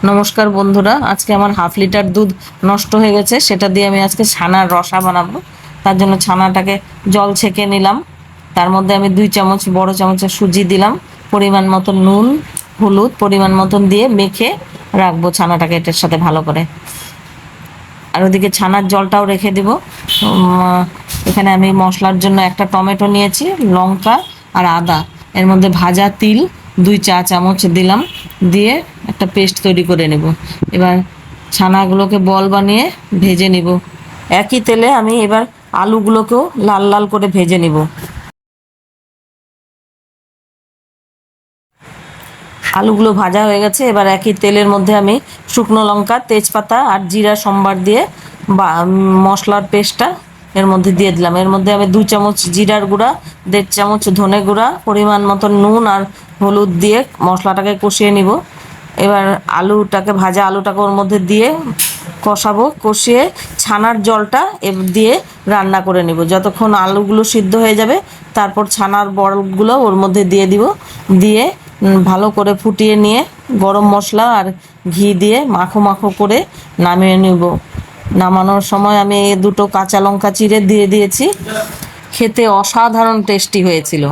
নমস্কার বন্ধুরা, আজকে আমার হাফ লিটার দুধ নষ্ট হয়ে গেছে, সেটা দিয়ে আমি আজকে ছানার রসা বানাবো। তার জন্য ছানাটাকে জল ছেঁকে নিলাম। তার মধ্যে আমি 2 চামচ বড় চামচের সুজি দিলাম, পরিমাণ মতো নুন, হলুদ পরিমাণ মতন দিয়ে মেখে রাখবো ছানাটাকে এটার সাথে ভালো করে। আর ওদিকে ছানার জলটাও রেখে দিব। এখানে আমি মশলার জন্য একটা টমেটো নিয়েছি, লঙ্কা আর আদা, এর মধ্যে ভাজা তিল 2 চা চামচ দিলাম, দিয়ে একটা পেস্ট তৈরি করে নেব। এবার ছানাগুলোকে বল বানিয়ে ভেজে নিব। একই তেলে আমি এবার আলুগুলোকেও লাল লাল করে ভেজে নিব। আলুগুলো ভাজা হয়ে গেছে, এবার একই তেলের মধ্যে আমি শুকনো লঙ্কা, তেজপাতা আর জিরা সম্বার দিয়ে মশলার পেস্টটা এর মধ্যে দিয়ে দিলাম। এর মধ্যে আমি 2 চামচ জিরার গুঁড়া, 1.5 চামচ ধনে গুঁড়া, পরিমাণ মতো নুন আর হলুদ দিয়ে মশলাটাকে কষিয়ে নিব। এবার ভাজা আলুটাকে ওর মধ্যে দিয়ে কষাবো, কষিয়ে ছানার জলটা দিয়ে রান্না করে নিব যতক্ষণ আলুগুলো সিদ্ধ হয়ে যাবে। তারপর ছানার বড়গুলো ওর মধ্যে দিয়ে দিব, দিয়ে ভালো করে ফুটিয়ে নিয়ে গরম মশলা আর ঘি দিয়ে মাখো মাখো করে নামিয়ে নিব। নামানোর সময় আমি 2 কাঁচা লঙ্কা চিড়ে দিয়ে দিয়েছি। খেতে অসাধারণ টেস্টি হয়েছিল।